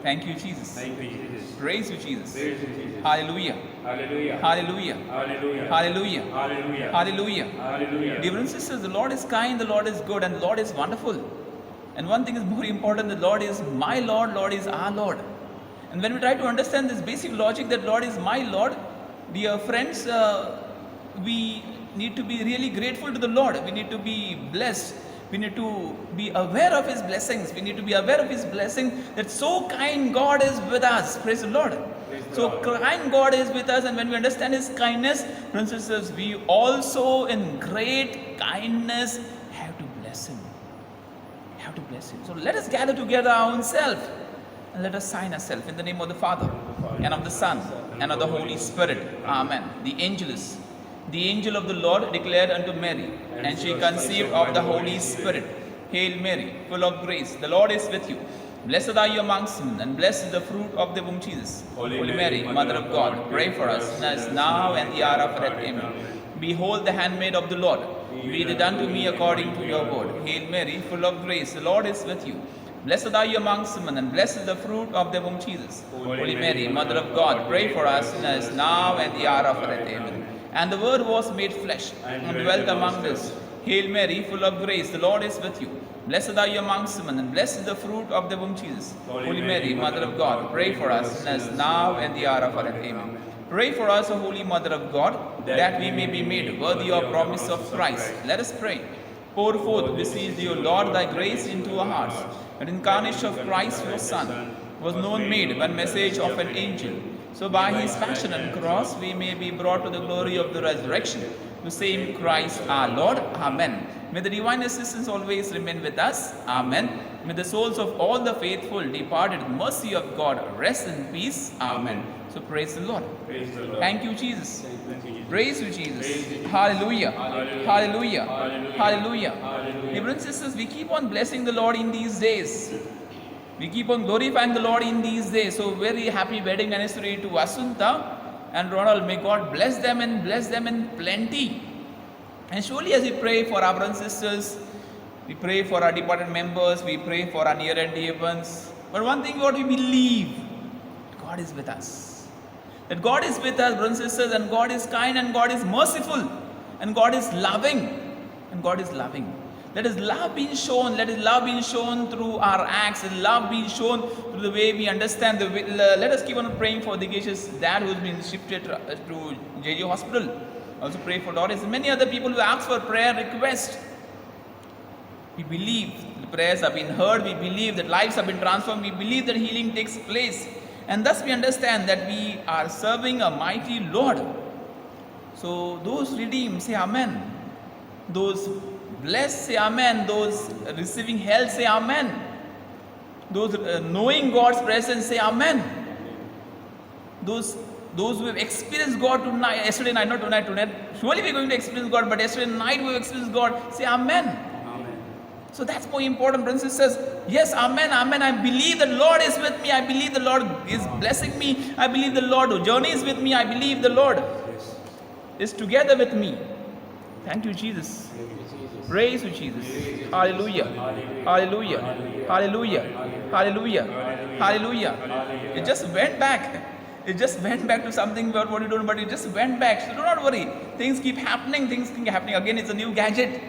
Thank you, Jesus. Thank you, Jesus. Praise you, Jesus. Praise you, Jesus. Hallelujah. Hallelujah. Hallelujah. Hallelujah. Hallelujah. Hallelujah. Hallelujah. Hallelujah. Dear brothers and sisters, the Lord is kind, the Lord is good, and the Lord is wonderful. And one thing is more important, the Lord is my Lord, Lord is our Lord. And when we try to understand this basic logic that Lord is my Lord, dear friends, we need to be really grateful to the Lord. We need to be blessed. We need to be aware of His blessings. We need to be aware of His blessing that so kind God is with us. Praise the Lord. So kind God is with us, and when we understand His kindness, brothers and sisters, we also in great kindness have to bless Him. We have to bless Him. So let us gather together our own self, and let us sign ourselves in the name of the Father, and of the Son, and of the Holy Spirit. Amen. The angel of the Lord declared unto Mary, and she conceived of the Holy Spirit. Hail Mary, full of grace, the Lord is with you. Blessed are you amongst women, and blessed is the fruit of the womb, Jesus. Holy Mary, Mother of God, pray for us sinners now and the hour of our death. Amen. Behold the handmaid of the Lord. Be it unto me according to your word. Hail Mary, full of grace, the Lord is with you. Blessed are you amongst women, and blessed is the fruit of the womb, Jesus. Holy Mary, Mother of God, pray for us sinners now and the hour of our death. Amen. And the Word was made flesh, and dwelt among us. Hail Mary, full of grace, the Lord is with you. Blessed are you amongst women, and blessed is the fruit of the womb, Jesus. Holy Mary, Mother of God, pray for us sinners now and the hour of our death. Amen. Pray for us, O Holy Mother of God, that we may be made worthy of promise of Christ. Let us pray. Pour forth, beseech thee, O Lord, thy grace into our hearts. That incarnation of Christ, your Son, was known made by message of an angel. So by His passion and cross, we may be brought to the glory of the resurrection. To same Christ our Lord. Amen. May the divine assistance always remain with us. Amen. May the souls of all the faithful departed in mercy of God rest in peace. Amen. So praise the Lord. Praise the Lord. Thank you, Jesus. Thank you, Jesus. Praise you, Jesus. Praise you, Jesus. Hallelujah. Hallelujah. Hallelujah. Hallelujah. Hallelujah. Hallelujah. Dear brothers and sisters, we keep on blessing the Lord in these days. We keep on glorifying the Lord in these days. So very happy wedding anniversary to Asunta and Ronald. May God bless them in plenty. And surely as we pray for our brothers and sisters, we pray for our departed members, we pray for our near and dear ones. But one thing what we believe, God is with us. That God is with us, brothers and sisters, and God is kind, and God is merciful, and God is loving, and God is loving. Let His love be shown. Let His love be shown through our acts. His love be shown through the way we understand. Let us keep on praying for the Digesh's dad who has been shifted to JJ Hospital. Also pray for Doris and many other people who ask for prayer request. We believe the prayers have been heard. We believe that lives have been transformed. We believe that healing takes place. And thus we understand that we are serving a mighty Lord. So those redeemed say Amen. Those blessed say Amen. Those receiving health say Amen. Those knowing God's presence say Amen. Those who have experienced God tonight, yesterday night, not tonight, surely we are going to experience God, but yesterday night we have experienced God, say Amen. Amen. So that's more important, brothers and sisters. Yes, Amen, Amen. I believe the Lord is with me. I believe the Lord is blessing me. I believe the Lord journeys with me. I believe the Lord Yes. is together with me. Thank you, Jesus. Thank you, Jesus. Praise you, Jesus. Hallelujah. Hallelujah. Hallelujah. Hallelujah. Hallelujah. It just went back. It just went back to something about what you don't, but it just went back. So do not worry. Things keep happening. Things keep happening. Again, it's a new gadget.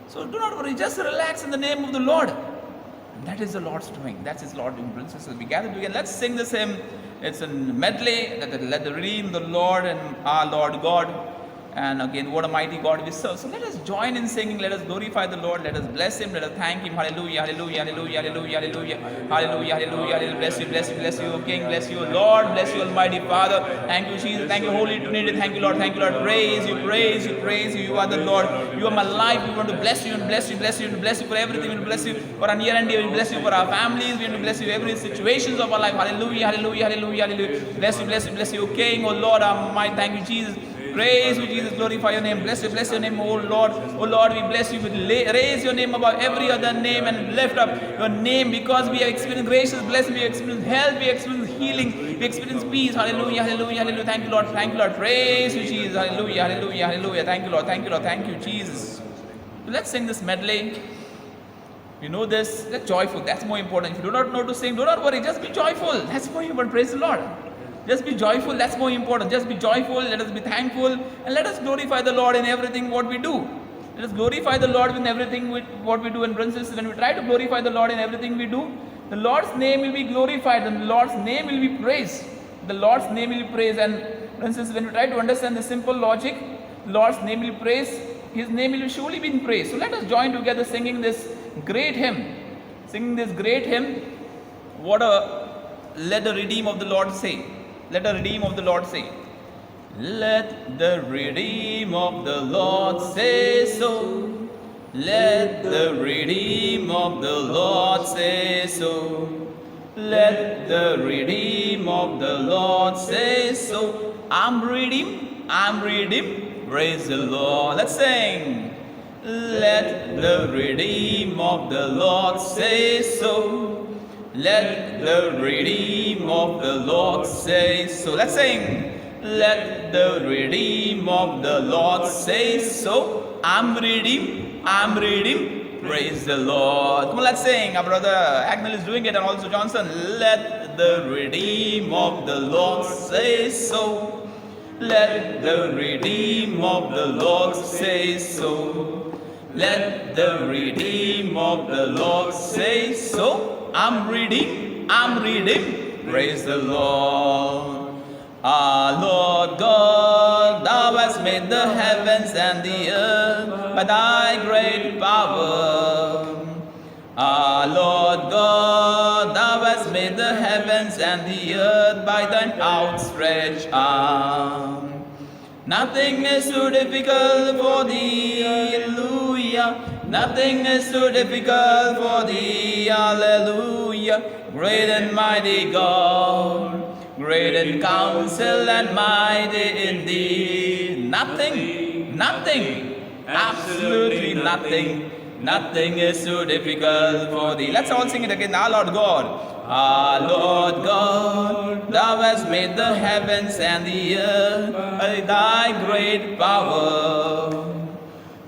So do not worry. Just relax in the name of the Lord. And that is the Lord's doing. That's His Lord doing. Brothers and sisters, we gather together. Let's sing this hymn. It's a medley. Let the redeem the Lord and our Lord God. And again, what a mighty God we serve. So let us join in singing. Let us glorify the Lord. Let us bless Him. Let us thank Him. Hallelujah, hallelujah, hallelujah, hallelujah, hallelujah, hallelujah, hallelujah, hallelujah. Bless you, bless you, bless you, O King. Bless you, O Lord. Bless you, Almighty Father. Thank you, Jesus. Thank you, Holy Trinity. Thank you, Lord. Thank you, Lord. Praise you, praise you, praise you. You are the Lord. You are my life. We want to bless you and bless you, bless you, and bless you for everything. We want to bless you for our near and dear. We bless you for our families. We want to bless you every situations of our life. Hallelujah, hallelujah, hallelujah, hallelujah. Bless you, bless you, bless you, O King, O Lord, our mighty. Thank you, Jesus. Praise you, Jesus. Glorify your name. Bless your name, O Lord. O Lord, we bless you. We raise your name above every other name and lift up your name because we have experienced gracious blessing. We have experienced health. We have experienced healing. We experience peace. Hallelujah, hallelujah, hallelujah. Thank you, Lord. Thank you, Lord. Praise you, Jesus. Hallelujah, hallelujah, hallelujah. Thank you, Lord. Thank you, Lord. Thank you, Jesus. So let's sing this medley. You know this, that's joyful. That's more important. If you do not know to sing, do not worry. Just be joyful. That's more important. Praise the Lord. Just be joyful. That's more important. Just be joyful. Let us be thankful. And let us glorify the Lord in everything what we do. Let us glorify the Lord in everything what we do. And brothers and sisters, when we try to glorify the Lord in everything we do, the Lord's name will be glorified. And the Lord's name will be praised. The Lord's name will be praised. And brothers and sisters, when we try to understand the simple logic, the Lord's name will be praised. His name will surely be praised. So let us join together singing this great hymn. Singing this great hymn. Let the redeemed of the Lord say. Let the redeemed of the Lord say. Let the redeemed of the Lord say so. Let the redeemed of the Lord say so. Let the redeemed of the Lord say so. I'm redeemed, praise the Lord. Let's sing. Let the redeemed of the Lord say so. Let the redeemed of the Lord say so. Let's sing. Let the redeemed of the Lord say so. I'm redeemed, praise the Lord. Come on, let's sing. Our brother Agnel is doing it, and also Johnson. Let the redeemed of the Lord say so. Let the redeemed of the Lord say so. Let the redeemed of the Lord say so. I'm redeemed, praise the Lord. Our Lord God, thou hast made the heavens and the earth by thy great power. Our Lord God, thou hast made the heavens and the earth by thine outstretched arm. Nothing is too difficult for thee, hallelujah. Nothing is too difficult for thee, hallelujah. Great and mighty God, great in counsel and mighty indeed. Nothing, absolutely nothing is too difficult for thee. Let's all sing it again. Our Lord God, thou hast made the heavens and the earth by thy great power.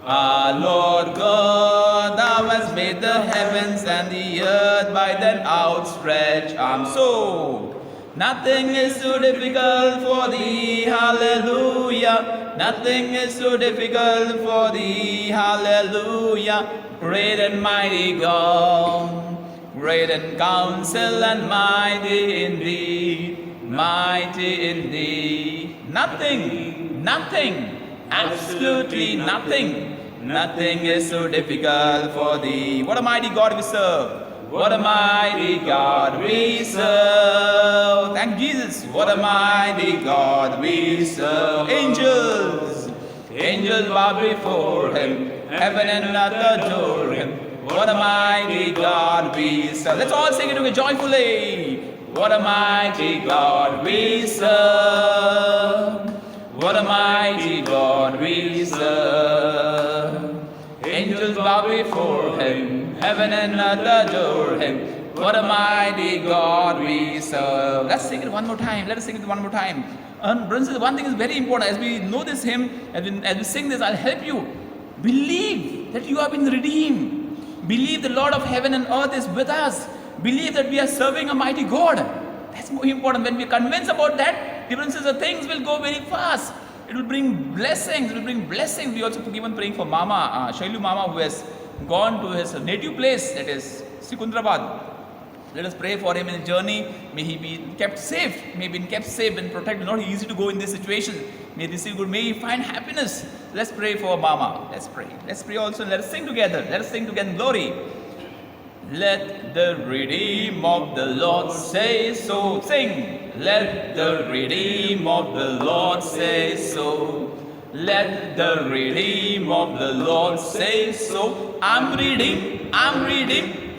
Our Lord God, thou hast made the heavens and the earth by that outstretched arm. So, nothing is too difficult for thee, hallelujah. Nothing is too difficult for thee, hallelujah. Great and mighty God, great in counsel and mighty indeed, mighty indeed. Nothing, absolutely nothing is so difficult for thee. What a mighty God we serve. What a mighty God we serve. Thank Jesus. What a mighty God we serve. Angels bow before him. Heaven and earth adore him. What a mighty God we serve. Let's all sing it together joyfully. What a mighty God we serve. What a mighty God we serve. Angels bow before him. Heaven and earth adore him. What a mighty God we serve. Let's sing it one more time. Let us sing it one more time. And brothers, one thing is very important. As we know this hymn, as we sing this, I'll help you. Believe that you have been redeemed. Believe the Lord of heaven and earth is with us. Believe that we are serving a mighty God. That's more important. When we are convinced about that, differences of things will go very fast. It will bring blessings. We also keep on praying for Mama, Shailu Mama, who has gone to his native place, that is Sikundrabad. Let us pray for him in his journey. May he be kept safe. May he be kept safe and protected. Not easy to go in this situation. May he receive good. May he find happiness. Let's pray for Mama. Let's pray. Let's pray also. Let us sing together. Let us sing together in glory. Let the redeemed of the Lord say so. Sing. Let the redeemed of the Lord say so. Let the redeemed of the Lord say so. I'm redeemed.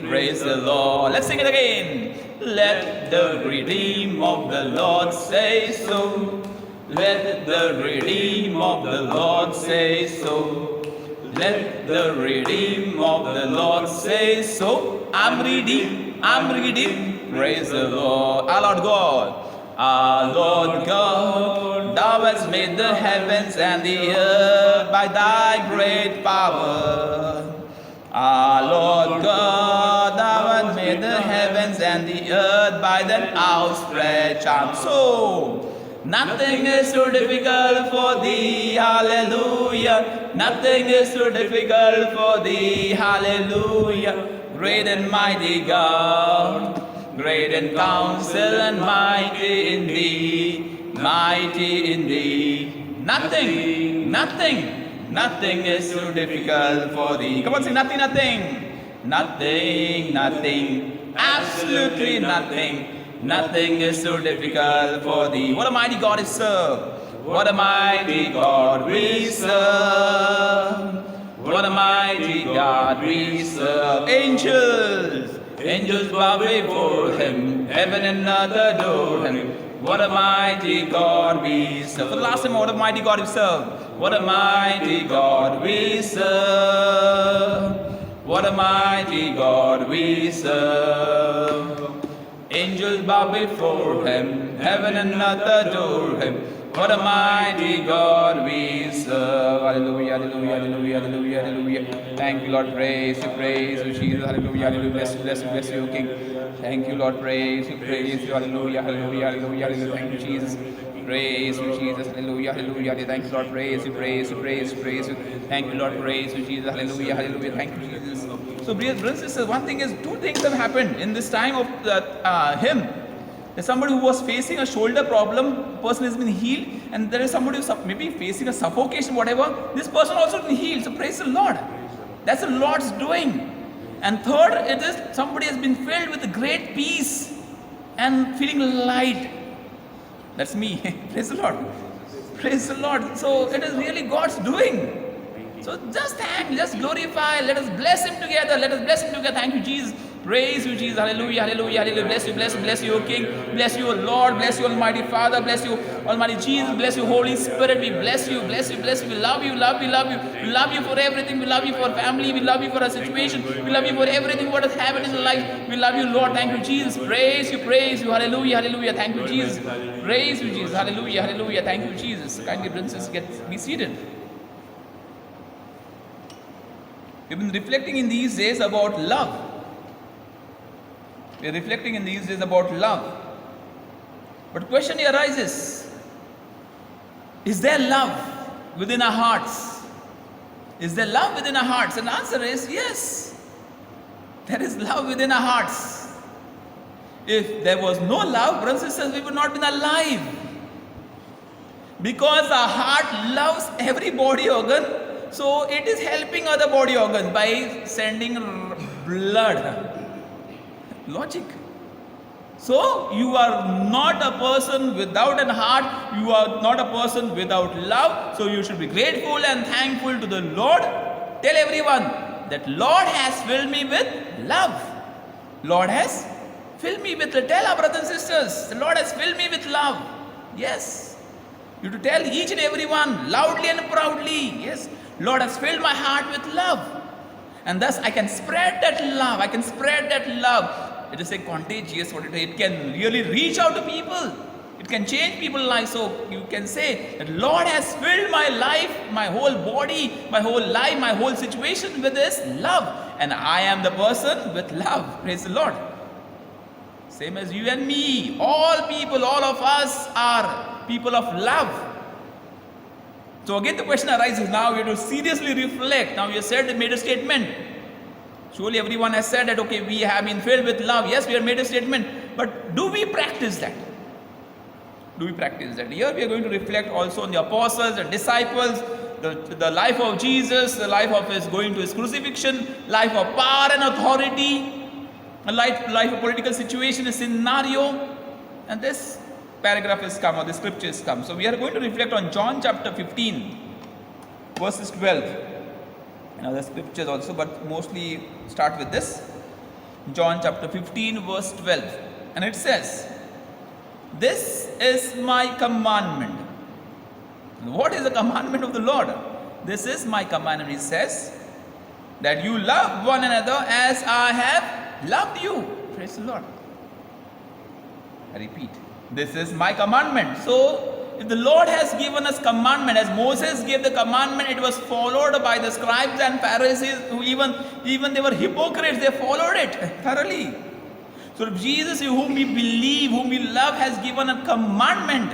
Praise the Lord. Let's sing it again. Let the redeemed of the Lord say so. Let the redeemed of the Lord say so. Let the redeemed of the Lord say so. I'm redeemed. Praise the Lord. Our Lord God, thou hast made the heavens and the earth by thy great power. Our Lord God, heavens and the earth by that outstretched arm. So, nothing is too difficult for thee, hallelujah. Nothing is too difficult for thee, hallelujah. Great and mighty God, great in counsel and mighty indeed, mighty indeed. Nothing, nothing, nothing is too difficult for thee. Come on, say nothing, nothing. Nothing, nothing, absolutely nothing. Nothing is too difficult for thee. What a mighty God we serve. What a mighty God we serve. What a mighty God we serve. Angels, angels bow before him. Heaven and earth adore him. What a mighty God we serve. For the last time, what a mighty God we serve. What a mighty God we serve. What a mighty God we serve. Angels bow before him, heaven and earth adore him. What a mighty God we serve. Hallelujah, hallelujah, hallelujah, hallelujah, hallelujah. Thank you, Lord. Praise you, Jesus. Hallelujah, hallelujah. Bless you, King. Thank you, Lord. Praise you, hallelujah, hallelujah, hallelujah, hallelujah. Thank you, Jesus. Praise you, Jesus. Hallelujah, hallelujah. Thank you, Lord. Praise you. Thank you, Lord. Praise you, Jesus. Hallelujah, hallelujah. Thank you, Jesus. So, brothers and sisters, one thing is, two things have happened in this time of him. There's somebody who was facing a shoulder problem, person has been healed, and there is somebody who's maybe facing a suffocation, whatever. This person also been healed. So praise the Lord. That's the Lord's doing. And third, it is somebody has been filled with great peace and feeling light. That's me. Praise the Lord. Praise the Lord. So it is really God's doing. So just thank, just glorify. Let us bless Him together. Let us bless Him together. Thank you, Jesus. Praise you, Jesus. Hallelujah, hallelujah, hallelujah. Bless you, O King. Bless you, O Lord. Bless you, Almighty Father. Bless you, Almighty Jesus. Bless you, Holy Spirit. We bless you. We love you. We love you for everything. We love you for family. We love you for our situation. We love you for everything what has happened in life. We love you, Lord. Thank you, Jesus. Praise you. Hallelujah, hallelujah. Thank you, Jesus. Praise you, Jesus. Hallelujah, hallelujah. Thank you, Jesus. Kindly, princess, be seated. We've been reflecting in these days about love. We are reflecting in these days about love. But question arises, is there love within our hearts? Is there love within our hearts? And the answer is yes. There is love within our hearts. If there was no love, brothers and sisters, we would not have been alive. Because our heart loves every body organ, so it is helping other body organs by sending blood. Logic. So you are not a person without an heart. You are not a person without love. So you should be grateful and thankful to the Lord. Tell everyone that Lord has filled me with love. Lord has filled me with love. Tell our brothers and sisters, the Lord has filled me with love. Yes. You have to tell each and everyone loudly and proudly. Yes. Lord has filled my heart with love. And thus I can spread that love. It is a contagious, it can really reach out to people. It can change people's lives. So you can say that Lord has filled my life, my whole body, my whole life, my whole situation with His love. And I am the person with love. Praise the Lord. Same as you and me. All people, all of us are people of love. So again the question arises now, we have to seriously reflect. Now you said, made a statement. Surely everyone has said that, okay, we have been filled with love. Yes, we have made a statement. But do we practice that? Here we are going to reflect also on the apostles, the disciples, the life of Jesus, the life of His going to His crucifixion, life of power and authority, a life of political situation, a scenario. And this paragraph has come, or the scripture has come. So we are going to reflect on John chapter 15, verses 12. And other scriptures also, but mostly start with this. John chapter 15, verse 12. And it says, "This is my commandment." What is the commandment of the Lord? This is my commandment. He says, that you love one another as I have loved you. Praise the Lord. I repeat. This is my commandment. So, if the Lord has given us commandment, as Moses gave the commandment, it was followed by the scribes and Pharisees, who even they were hypocrites, they followed it thoroughly. So Jesus, whom we believe, whom we love, has given a commandment.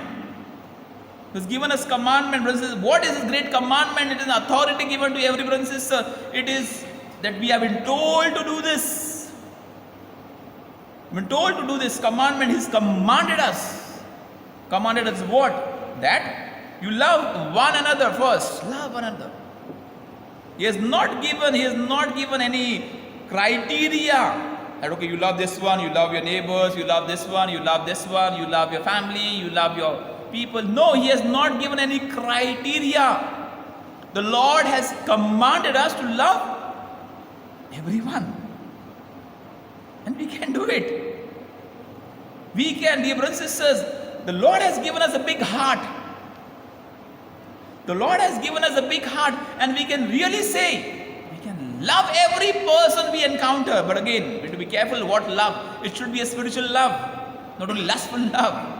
He has given us commandment. Brothers and sisters, what is this great commandment? It is an authority given to every brother and sister. It is that we have been told to do this. We've been told to do this commandment. He's commanded us. Commanded us what? That you love one another first. Love one another. He has not given any criteria. That okay, you love this one, you love your neighbors, you love this one, you love this one, you love your family, you love your people. No, He has not given any criteria. The Lord has commanded us to love everyone. And we can do it. We can, dear brothers and sisters. The Lord has given us a big heart. The Lord has given us a big heart, and we can really say, we can love every person we encounter. But again, we have to be careful what love. It should be a spiritual love, not only lustful love.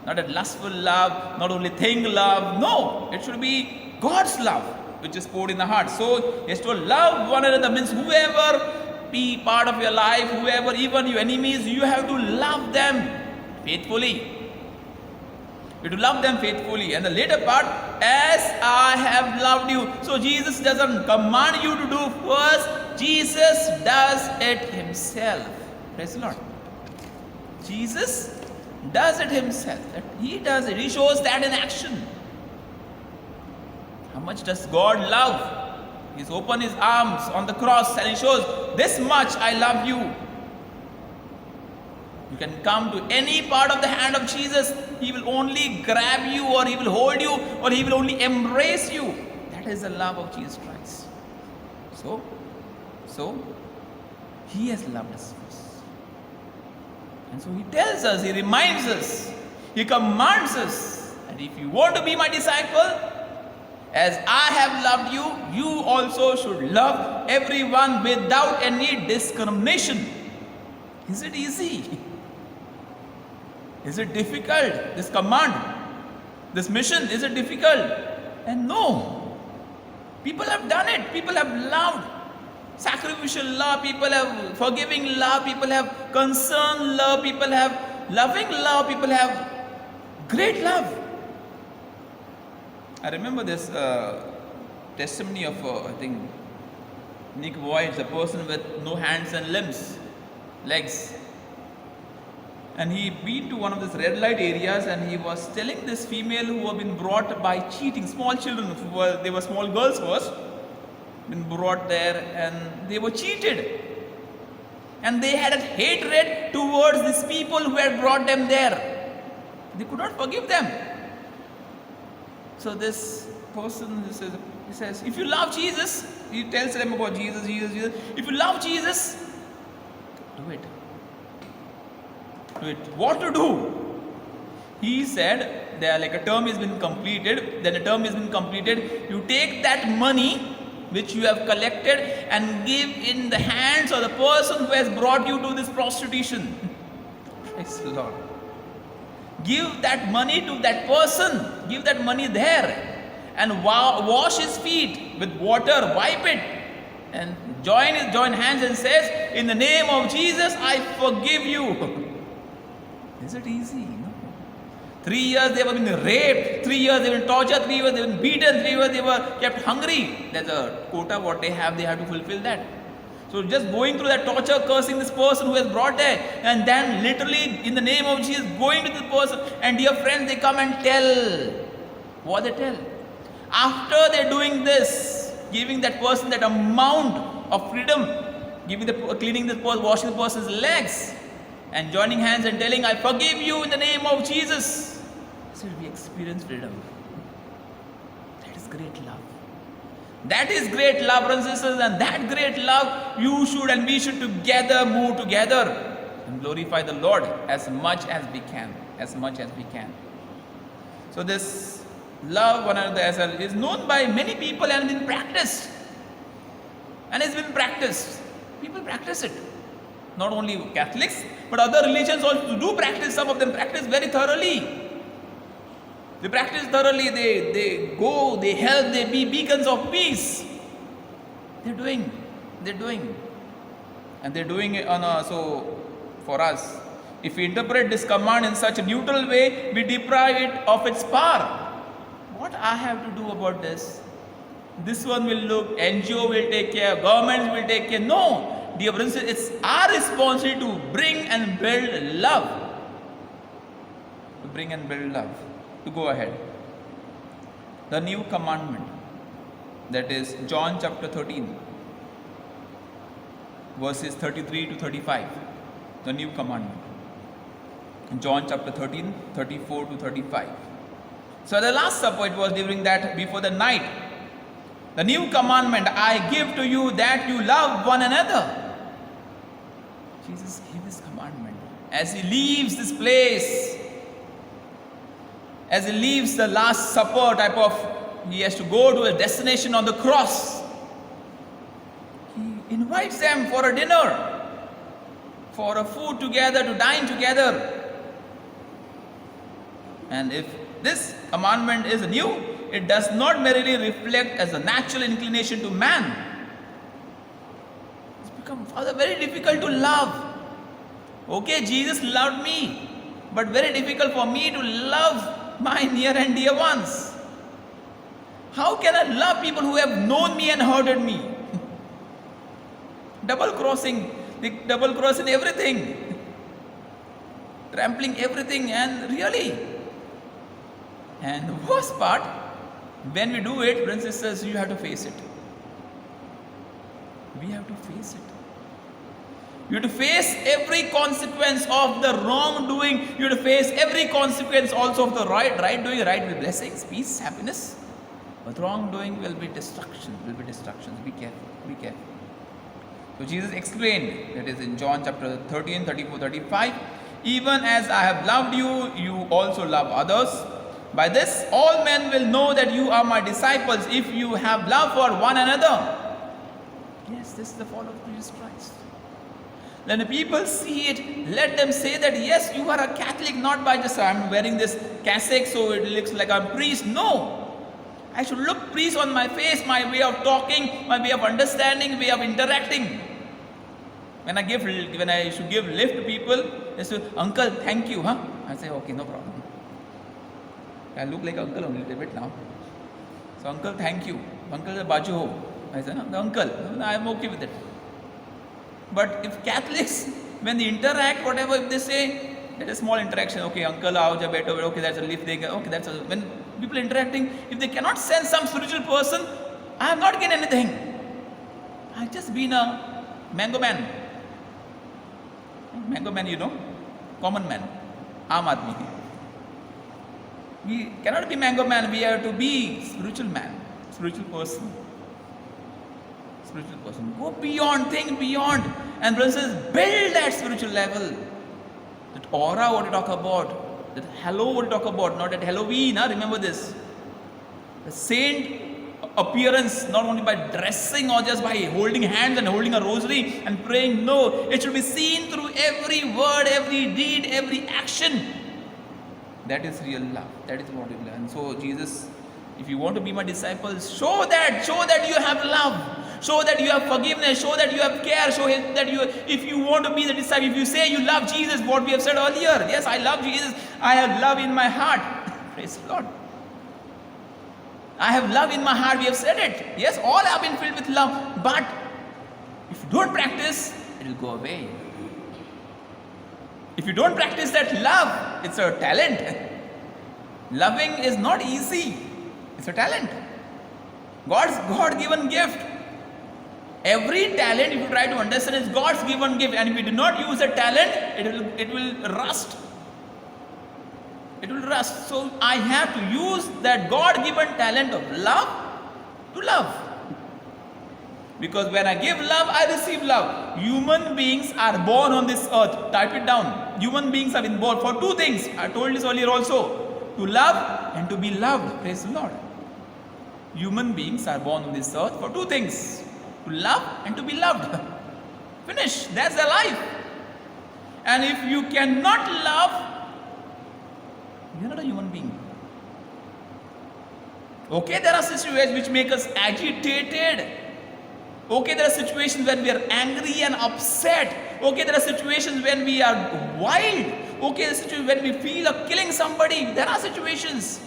Not a lustful love, not only thing love. No, it should be God's love, which is poured in the heart. So, yes, to love one another means whoever be part of your life, whoever, even your enemies, you have to love them faithfully. You have to love them faithfully. And the later part, as I have loved you. So Jesus doesn't command you to do first. Jesus does it Himself. Praise the Lord. Jesus does it Himself. He does it. He shows that in action. How much does God love? He's opened His arms on the cross and He shows, this much I love you. You can come to any part of the hand of Jesus. He will only grab you, or He will hold you, or He will only embrace you. That is the love of Jesus Christ. So He has loved us first. And so He tells us, He reminds us, He commands us that if you want to be my disciple, as I have loved you, you also should love everyone without any discrimination. Is it easy? Is it difficult? This command, this mission, is it difficult? And no. People have done it. People have loved. Sacrificial love. People have forgiving love. People have concerned love. People have loving love. People have great love. I remember this testimony of, I think, Nick Voigt, a person with no hands and legs. And he been to one of these red light areas, and he was telling this female who had been brought by cheating, small children, they were small girls first, been brought there, and they were cheated. And they had a hatred towards these people who had brought them there. They could not forgive them. So this person, he says, if you love Jesus, he tells them about Jesus. If you love Jesus, do it. What to do? He said, there like a term has been completed. Then a term has been completed. You take that money which you have collected and give in the hands of the person who has brought you to this prostitution. Praise the Lord. Give that money to that person. Give that money there. And wash his feet with water. Wipe it. And join hands and says, in the name of Jesus, I forgive you. Is it easy? No. 3 years they were being raped. 3 years they were tortured. 3 years they were beaten. 3 years they were kept hungry. There's a quota what they have to fulfill that. So just going through that torture, cursing this person who has brought there, and then literally in the name of Jesus going to this person, and dear friends, they come and tell what they tell. After they're doing this, giving that person that amount of freedom, cleaning this person, washing the person's legs, and joining hands and telling, I forgive you in the name of Jesus. So we experience freedom. That is great love. That is great love, brothers and sisters, and that great love you should and we should together move together and glorify the Lord as much as we can. So this love one another as well is known by many people and been practiced. And it's been practiced. People practice it. Not only Catholics, but other religions also do practice. Some of them practice very thoroughly. They practice thoroughly. They go, they help, they be beacons of peace. They're doing. And they're doing it on for us. If we interpret this command in such a neutral way, we deprive it of its power. What I have to do about this? This one will look, NGO will take care, governments will take care. No, dear brothers, it's our responsibility to bring and build love. To bring and build love. To go ahead. The new commandment, that is John chapter 13, verses 33 to 35. The new commandment. John chapter 13, 34 to 35. So the Last Supper, it was during that, before the night. The new commandment I give to you, that you love one another. Jesus gave this commandment. As he leaves this place, as he leaves the Last Supper type of, he has to go to a destination on the cross. He invites them for a dinner, for a food together, to dine together. And if this commandment is new, it does not merely reflect as a natural inclination to man. It's become very difficult to love. Okay, Jesus loved me, but very difficult for me to love my near and dear ones. How can I love people who have known me and hurted me? Double crossing everything, trampling everything, and really. And the worst part, when we do it, brothers and sisters, you have to face it. We have to face it. You have to face every consequence of the wrongdoing. You have to face every consequence also of the right doing. Right will blessings, peace, happiness. But wrongdoing will be destruction. Be careful. So Jesus explained, that is in John chapter 13, 34, 35. Even as I have loved you, you also love others. By this, all men will know that you are my disciples, if you have love for one another. Yes, this is the follower of Jesus Christ. When the people see it, let them say that, yes, you are a Catholic, not by just, I'm wearing this cassock so it looks like I'm a priest. No. I should look priest on my face, my way of talking, my way of understanding, way of interacting. When I should give lift to people, they say, uncle, thank you, huh? I say, okay, no problem. I look like uncle only a little bit now. So, uncle, thank you. Uncle, baju ho. I say, no, the uncle. I am okay with it. But if Catholics, when they interact, whatever, if they say, that is small interaction. Okay, uncle, aao ja beto. Okay, that's a lift. Okay, that's a, when people interacting, if they cannot sense some spiritual person, I have not gained anything. I have just been a mango man. Mango man, you know, common man, aam aadmi. We cannot be mango man, we have to be spiritual man, spiritual person. Go beyond, think beyond. And brothers and sisters, build that spiritual level. That aura, what you talk about. That hello, what you talk about. Not that Halloween, remember this. The saint appearance, not only by dressing or just by holding hands and holding a rosary and praying. No, it should be seen through every word, every deed, every action. That is real love. That is what we learn. So Jesus, if you want to be my disciples, show that you have love. Show that you have forgiveness. Show that you have care. Show that if you want to be the disciple, if you say you love Jesus, what we have said earlier. Yes, I love Jesus. I have love in my heart. Praise the Lord. I have love in my heart. We have said it. Yes, all have been filled with love. But if you don't practice, it will go away. If you don't practice that love, it's a talent. Loving is not easy. It's a talent. God's God-given gift. Every talent, if you try to understand, is God's given gift. And if you do not use a talent, it will rust. It will rust. So I have to use that God-given talent of love to love. Because when I give love, I receive love. Human beings are born on this earth. Type it down. Human beings have been born for two things. I told this earlier also. To love and to be loved. Praise the Lord. Human beings are born on this earth for two things. To love and to be loved. Finish. That's their life. And if you cannot love, you're not a human being. Okay, there are situations which make us agitated. Okay, there are situations when we are angry and upset. Okay, there are situations when we are wild. Okay, there are situations when we feel of killing somebody. There are situations.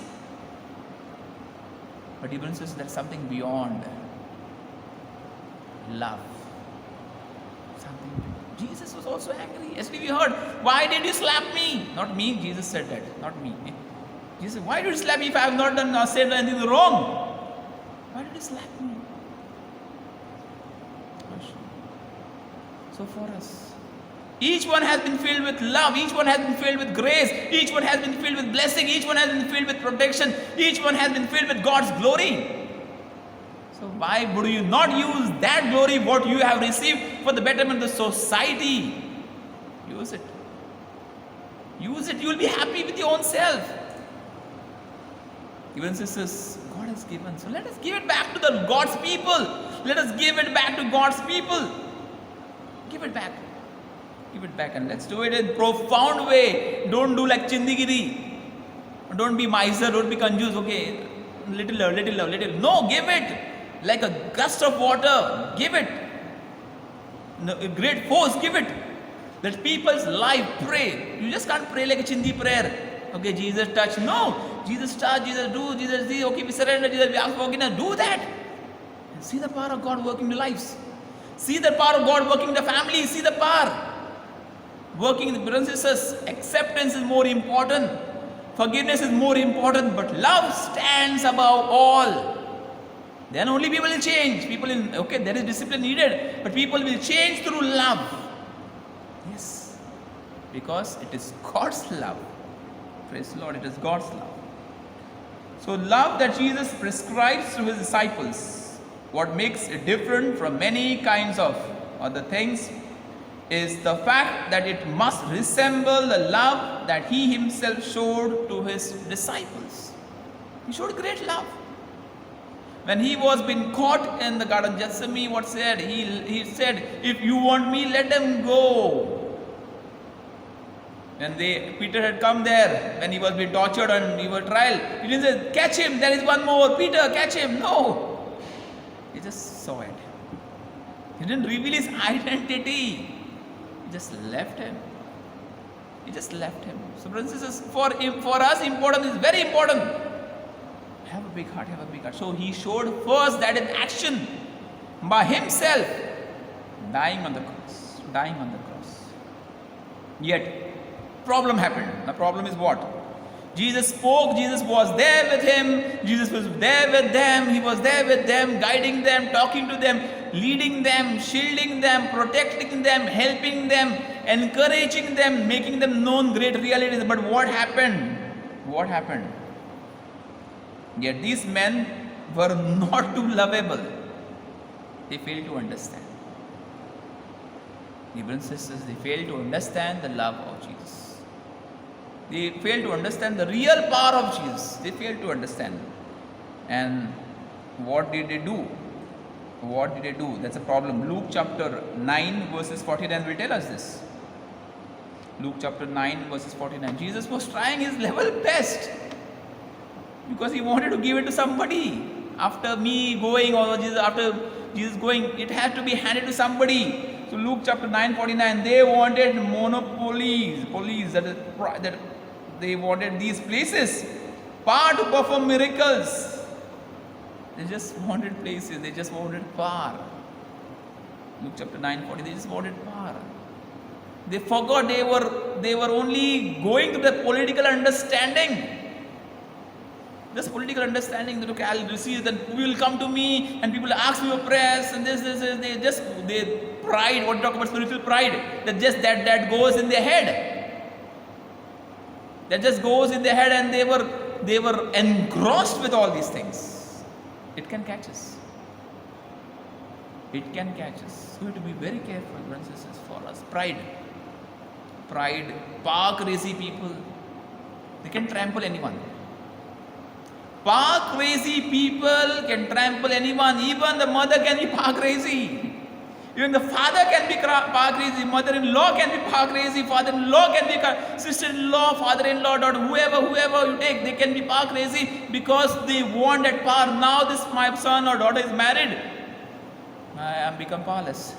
But even says there's something beyond love. Something. Jesus was also angry. Yesterday we heard, why did you slap me? Not me, Jesus said that. Not me. Jesus said, why did you slap me if I have not done or said anything wrong? Why did you slap me? So for us, each one has been filled with love, each one has been filled with grace, each one has been filled with blessing, each one has been filled with protection, each one has been filled with God's glory. So why would you not use that glory, what you have received, for the betterment of the society? Use it. Use it. You will be happy with your own self. Even sisters, God has given. So let us give it back to the God's people. Let us give it back to God's people. Give it back. Give it back, and let's do it in profound way. Don't do like Chindigiri. Don't be miser. Don't be confused. Okay, little love, little love, little. No, give it like a gust of water. Give it. No, a great force. Give it. Let people's life pray. You just can't pray like a Chindi prayer. Okay, Jesus touch. No, Jesus touch. Jesus do. Jesus see. Okay, we surrender. Jesus we ask for forgiveness. Do that. And see the power of God working in the lives. See the power of God working in the family. See the power working in the brothers and sisters. Acceptance is more important. Forgiveness is more important. But love stands above all. Then only people will change. People in, okay, there is discipline needed. But people will change through love. Yes. Because it is God's love. Praise the Lord. It is God's love. So love that Jesus prescribes to his disciples. What makes it different from many kinds of other things is the fact that it must resemble the love that he himself showed to his disciples. He showed great love. When he was being caught in the Garden of Gethsemane, what said? He said, if you want me, let them go. When Peter had come there, when he was being tortured and he was trial, he didn't say, catch him, there is one more, Peter, catch him. No. He just saw it. He didn't reveal his identity. He just left him. He just left him. So brothers and sisters, for us important is very important. Have a big heart, have a big heart. So he showed first that in action by himself, dying on the cross. Dying on the cross. Yet, problem happened. The problem is what? Jesus spoke, Jesus was there with him, Jesus was there with them, he was there with them, guiding them, talking to them, leading them, shielding them, protecting them, helping them, encouraging them, making them known great realities. But what happened? What happened? Yet these men were not too lovable. They failed to understand. Brothers and sisters, they failed to understand the love of Jesus. They failed to understand the real power of Jesus. They failed to understand. And what did they do? What did they do? That's a problem. Luke chapter 9 verses 49 will tell us this. Luke chapter 9 verses 49. Jesus was trying his level best because he wanted to give it to somebody. After me going, or after Jesus going, it had to be handed to somebody. So Luke chapter 9:49, they wanted monopolies, that they wanted these places, power to perform miracles. They just wanted places, they just wanted power. Luke chapter 9:40, they just wanted power. They forgot they were only going to the political understanding. Just political understanding that okay, I'll receive, then people will come to me and people will ask me for prayers and this, they pride, what you talk about spiritual pride, that goes in their head. That just goes in their head, and they were engrossed with all these things. It can catch us. It can catch us. So we have to be very careful, brothers and sisters, for us. Pride, power crazy people, they can trample anyone. Power crazy people can trample anyone. Even the mother can be power crazy. Even the father can be power crazy. Mother-in-law can be power crazy. Father-in-law can be sister-in-law, father-in-law, daughter, whoever you take, they can be power crazy because they want that power. Now this my son or daughter is married. I am become powerless.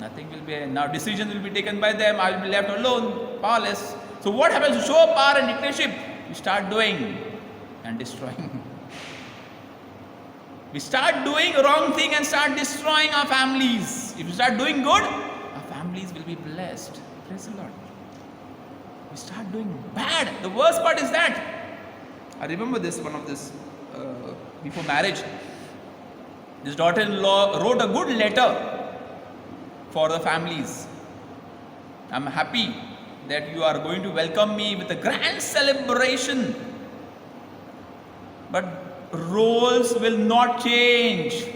Nothing will be, now decisions will be taken by them. I will be left alone, powerless. So what happens to show power and dictatorship? We start doing and destroying. We start doing wrong thing and start destroying our families. If we start doing good, our families will be blessed. Praise the Lord. We start doing bad. The worst part is that. I remember this, one of this, before marriage. This daughter-in-law wrote a good letter for the families. I'm happy that you are going to welcome me with a grand celebration. But roles will not change.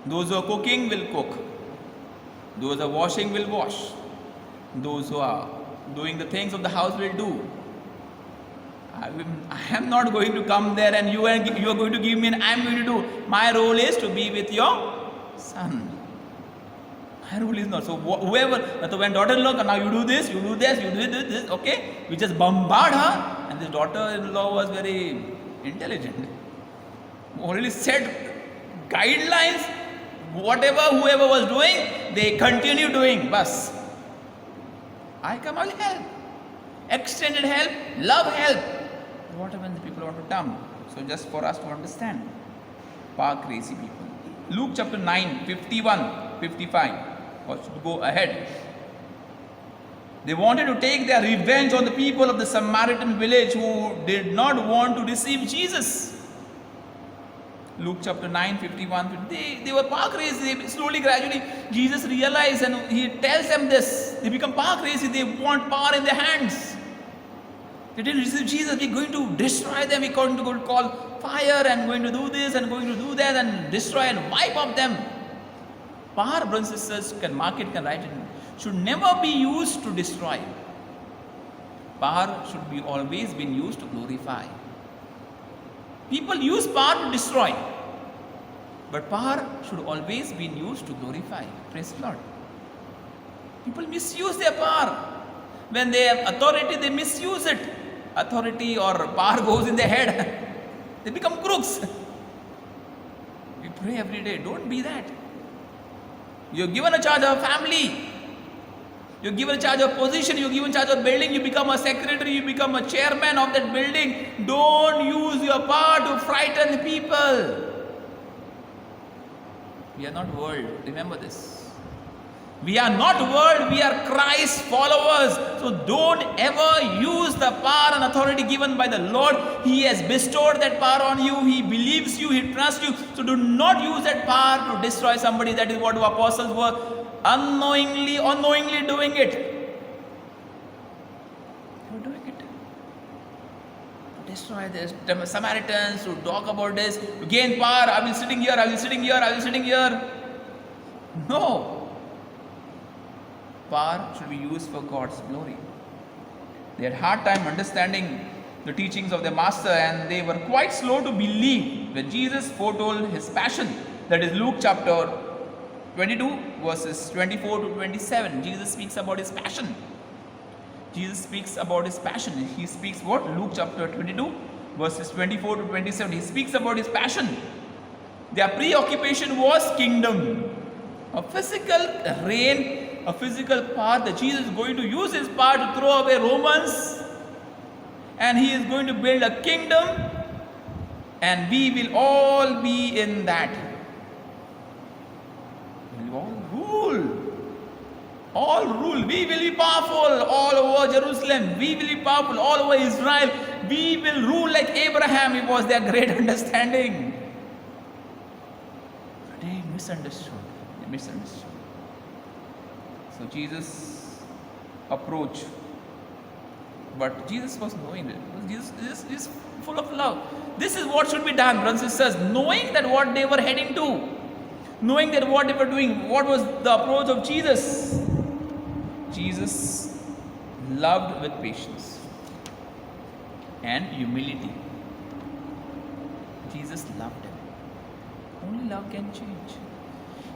Those who are cooking will cook. Those who are washing will wash. Those who are doing the things of the house will do. I am not going to come there and you are going to give me and I am going to do. My role is to be with your son. My role is not. So whoever, so when daughter-in-law, now you do this, you do this, you do this, okay? We just bombard her. And this daughter-in-law was very intelligent. Already set guidelines. Whatever whoever was doing, they continue doing. Bas. I come, I will help. Extended help, love help. What happens when people want to dump? So just for us to understand. Power crazy people. Luke chapter 9, 51, 55. Or should go ahead. They wanted to take their revenge on the people of the Samaritan village who did not want to receive Jesus. Luke chapter 9, 51. They were power crazy. They slowly, gradually, Jesus realized and he tells them this. They become power crazy. They want power in their hands. They didn't receive Jesus. We're going to destroy them. We're going to call fire and going to do this and going to do that and destroy and wipe up them. Power, brothers and sisters, can mark it, can write it, should never be used to destroy. Power should be always been used to glorify. People use power to destroy, but power should always be used to glorify. Praise the Lord. People misuse their power. When they have authority, they misuse it. Authority or power goes in their head. They become crooks. We pray every day. Don't be that. You're given a charge of family. You're given a charge of position. You're given charge of building. You become a secretary. You become a chairman of that building. Don't use your power to frighten people. We are not world. Remember this. We are not world, we are Christ followers. So don't ever use the power and authority given by the Lord. He has bestowed that power on you. He believes you, He trusts you. So do not use that power to destroy somebody. That is what the apostles were unknowingly doing it. They were doing it. To destroy the Samaritans, to talk about this, to gain power. I will sitting here, I will sitting here, I will sitting here. No. Power should be used for God's glory. They had hard time understanding the teachings of their master and they were quite slow to believe when Jesus foretold his passion. That is Luke chapter 22 verses 24 to 27. Jesus speaks about his passion. Jesus speaks about his passion. He speaks what? Luke chapter 22 verses 24 to 27. He speaks about his passion. Their preoccupation was kingdom. A physical reign, a physical power that Jesus is going to use his power to throw away Romans, and he is going to build a kingdom, and we will all be in that. We will all rule. All rule. We will be powerful all over Jerusalem. We will be powerful all over Israel. We will rule like Abraham. It was their great understanding. But they misunderstood. So Jesus approached, but Jesus was knowing it. Jesus is full of love. This is what should be done, brothers and sisters. Knowing that what they were heading to, knowing that what they were doing, what was the approach of Jesus. Jesus loved with patience and humility. Jesus loved them. Only love can change.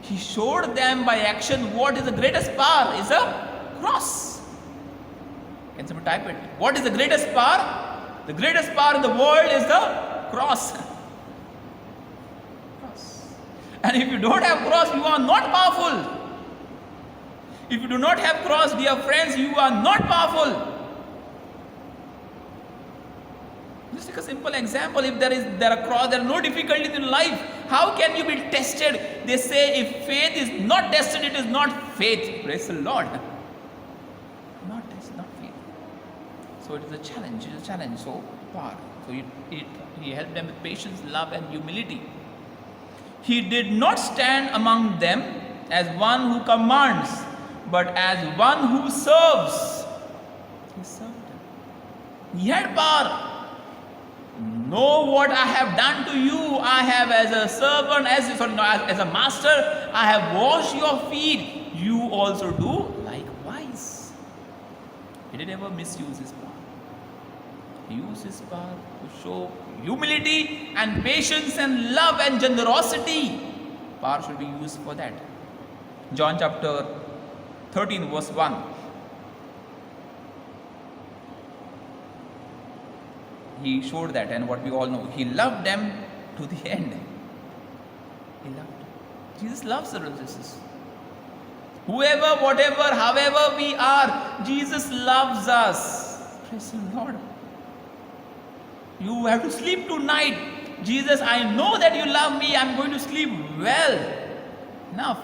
He showed them by action what is the greatest power is a cross. Can someone type it? What is the greatest power? The greatest power in the world is the cross. Cross. And if you don't have cross, you are not powerful. If you do not have cross, dear friends, you are not powerful. Just take a simple example. If there are cross, there are no difficulties in life. How can you be tested? They say if faith is not tested, it is not faith. Praise the Lord. Not test, not faith. So it is a challenge. It is a challenge. So far. So he helped them with patience, love, and humility. He did not stand among them as one who commands, but as one who serves. He served them. He had power. Know what I have done to you. I have as a servant, as a master, I have washed your feet. You also do likewise. He didn't ever misuse his power. He used his power to show humility and patience and love and generosity. Power should be used for that. John chapter 13 verse 1. He showed that, and what we all know, he loved them to the end. He loved them. Jesus loves the brothers and sisters. Whoever, whatever, however we are, Jesus loves us. Praise the Lord. You have to sleep tonight. Jesus, I know that you love me. I'm going to sleep well. Enough.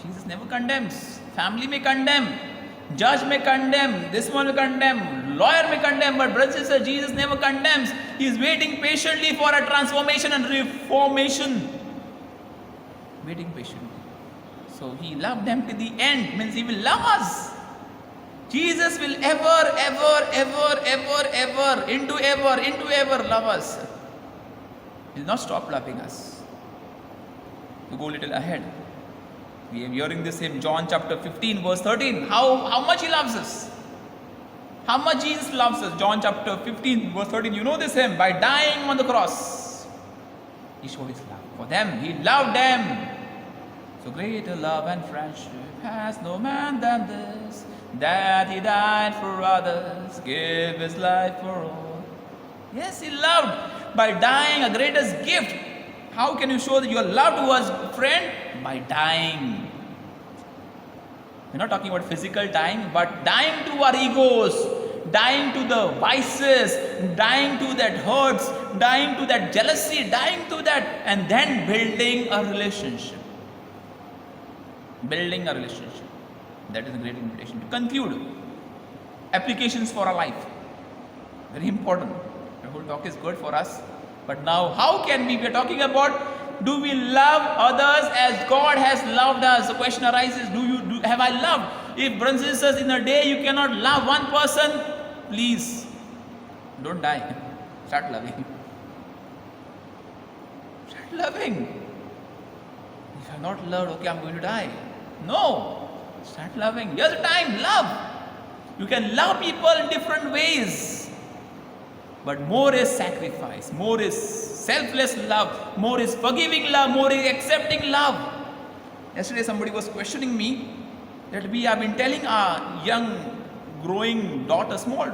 Jesus never condemns. Family may condemn. Judge may condemn. This one will condemn. Lawyer may condemn. But brothers and sisters, Jesus never condemns. He is waiting patiently for a transformation and reformation. Waiting patiently. So he loved them to the end. Means he will love us. Jesus will ever into ever love us. He will not stop loving us. To go a little ahead. We are hearing this in John chapter 15 verse 13. How much he loves us. How much Jesus loves us. John chapter 15 verse 13. You know this hymn. By dying on the cross, he showed his love for them. He loved them. So greater love and friendship has no man than this, that he died for others, gave his life for all. Yes, he loved by dying, a greatest gift. How can you show that you are loved towards friend? By dying. We're not talking about physical dying, but dying to our egos, dying to the vices, dying to that hurts, dying to that jealousy, dying to that, and then building a relationship. Building a relationship. That is a great invitation. To conclude, applications for our life. Very important. The whole talk is good for us. But now, how can we are talking about, do we love others as God has loved us? The question arises, have I loved? If brothers and sisters, in a day you cannot love one person, please don't die. Start loving. Start loving. If I'm not loved, okay, I'm going to die. No. Start loving. Here's the time. Love. You can love people in different ways. But more is sacrifice. More is selfless love. More is forgiving love. More is accepting love. Yesterday somebody was questioning me that we have been telling our young growing daughter, small,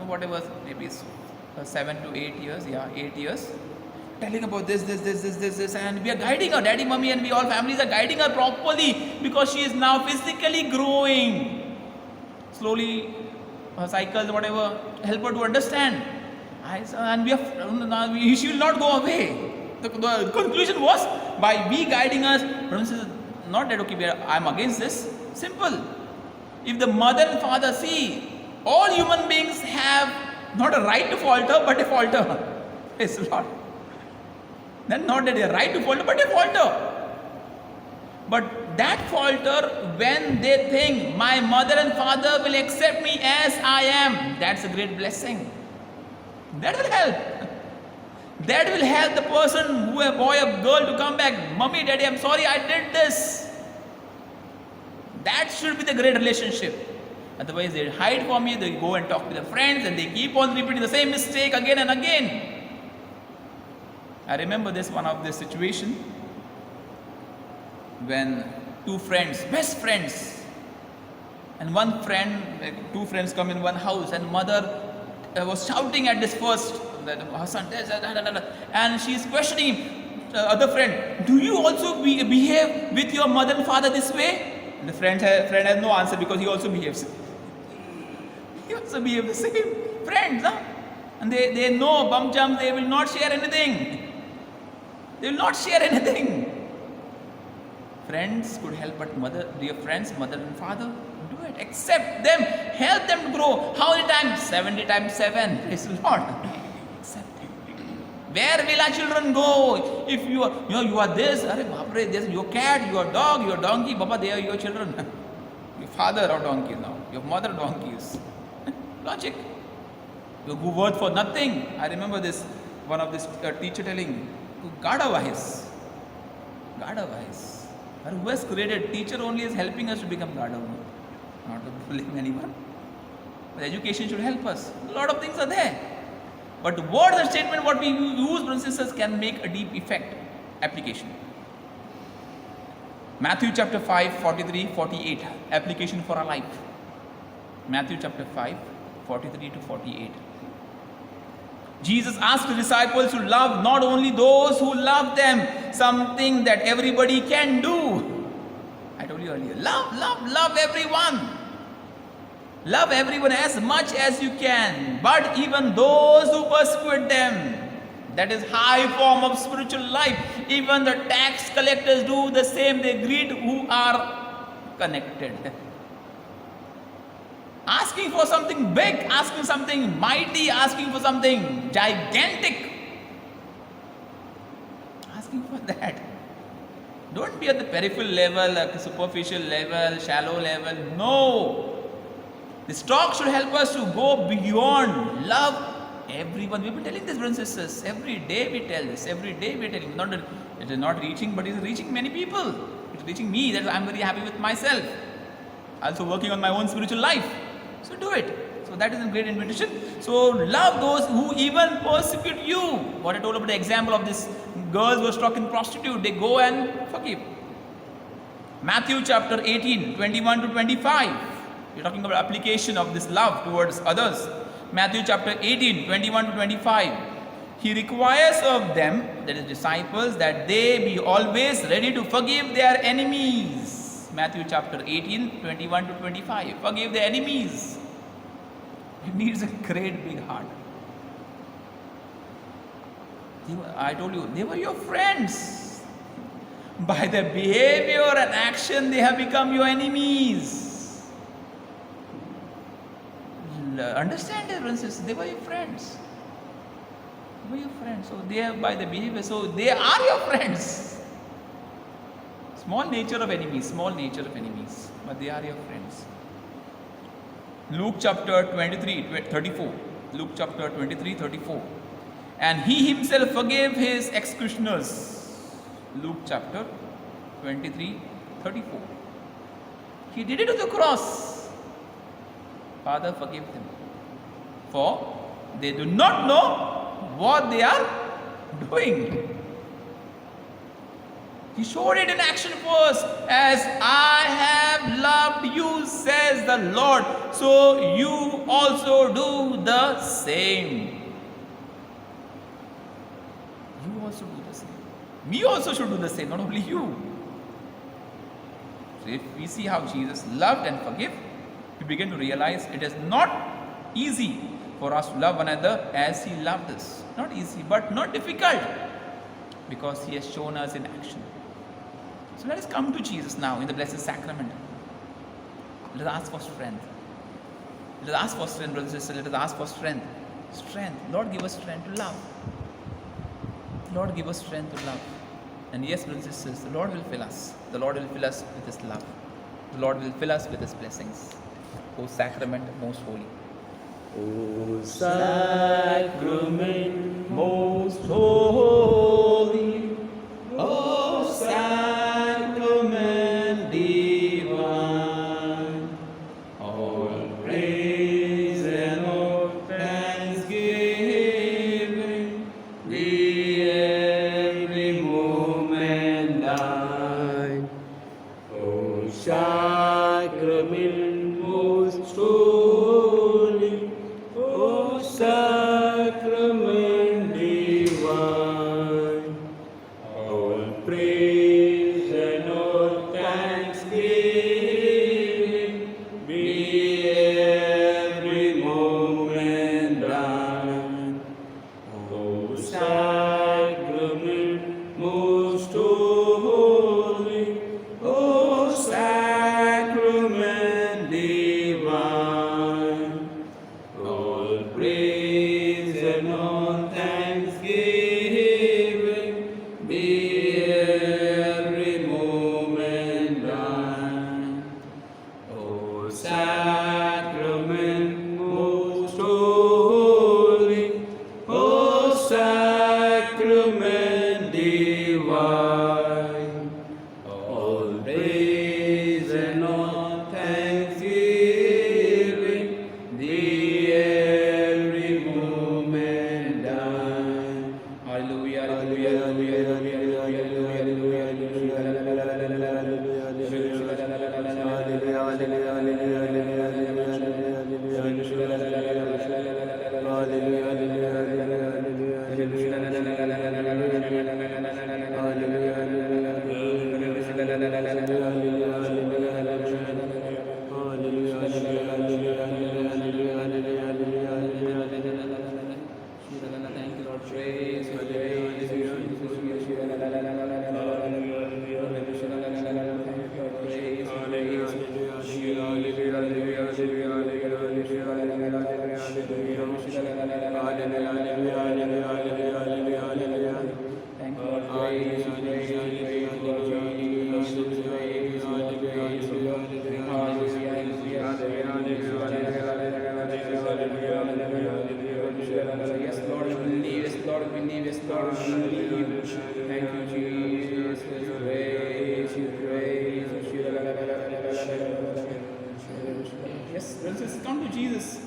whatever, maybe 7 to 8 years, 8 years, telling about this, and we are guiding her, daddy, mommy, and we all families are guiding her properly because she is now physically growing. Slowly, her cycles, whatever, help her to understand. And she will not go away. The conclusion was, by we guiding us, not that okay, I'm against this. Simple. If the mother and father see, all human beings have not a right to falter, but a falter. Praise the Lord. Then not that they are right to falter, but a falter. But that falter, when they think my mother and father will accept me as I am, that's a great blessing. That will help. That will help the person, who a boy or girl, to come back. Mommy, daddy, I'm sorry I did this. That should be the great relationship. Otherwise, they hide from me, they go and talk to their friends, and they keep on repeating the same mistake again and again. I remember one of this situation when two friends, best friends, and one friend, two friends come in one house, and mother was shouting at this first, that her son, and she's questioning him, other friend, do you also behave with your mother and father this way? And the friend has no answer because he also behaves. He also behaves the same. Friends, huh? And they know bum jump, they will not share anything. They will not share anything. Friends could help, but dear friends, mother and father, do it. Accept them. Help them to grow. How many times? 70 times 7. Praise the Lord. Accept them. Where will our children go? If you are this, this, your cat, your dog, your donkey, Baba, they are your children. Your father or donkey now. Your mother donkeys. Logic. You go worth for nothing. I remember one of this teacher telling, God wise. God wise. Who has created? Teacher only is helping us to become God, not to bullying anyone. But education should help us. A lot of things are there. But the words and statement what we use, brothers and sisters, can make a deep effect. Application. Matthew chapter 5, 43, 48. Application for our life. Matthew chapter 5, 43 to 48. Jesus asked the disciples to love not only those who love them, something that everybody can do. I told you earlier, love everyone. Love everyone as much as you can, but even those who persecute them. That is high form of spiritual life. Even the tax collectors do the same. They greet who are connected. Asking for something big, asking something mighty, asking for something gigantic. Asking for that. Don't be at the peripheral level, at the superficial level, shallow level. No. This talk should help us to go beyond. Love everyone. We've been telling this, brothers and sisters. Every day we tell this. Every day we tell you. Not that it is not reaching, but it is reaching many people. It's reaching me. That I'm very happy with myself. Also working on my own spiritual life. So do it. So that is a great invitation. So love those who even persecute you. What I told about the example of this girls who were struck in prostitute. They go and forgive. Matthew chapter 18, 21 to 25. We're talking about application of this love towards others. Matthew chapter 18, 21 to 25. He requires of them, that is disciples, that they be always ready to forgive their enemies. Matthew chapter 18, 21 to 25. Forgive their enemies. It needs a great big heart. I told you, they were your friends. By their behavior and action, they have become your enemies. Understand it, brothers and sisters. They were your friends. They were your friends. So they are by the behavior. So they are your friends. Small nature of enemies, but they are your friends. Luke chapter 23, 34. Luke chapter 23, 34. And he himself forgave his executioners. Luke chapter 23, 34. He did it on the cross. Father, forgive them. For they do not know what they are doing. He showed it in action first. As I have loved you, says the Lord, so you also do the same. You also do the same. We also should do the same, not only you. So if we see how Jesus loved and forgave, we begin to realize it is not easy for us to love one another as He loved us. Not easy, but not difficult, because He has shown us in action. So let us come to Jesus now in the Blessed Sacrament. Let us ask for strength. Let us ask for strength, brothers and sisters. Let us ask for strength. Strength. Lord, give us strength to love. Lord, give us strength to love. And yes, brothers and sisters, the Lord will fill us. The Lord will fill us with His love. The Lord will fill us with His blessings. O Sacrament, most holy. O Sacrament, most holy. O Sacrament divine. All praise and all thanksgiving, be every moment thine. O Sacrament most holy, O Sacrament divine. Thank you, Lord. Praise you, praise Thank you, Lord. Praise you, praise you, praise you, Lord Jesus. Praise you, Lord. Praise you, Lord. Yes, Lord, we believe. Yes, Lord, we believe. Yes, Lord, we believe. Thank you, Jesus. Praise you, praise you. Yes, brothers, come to Jesus,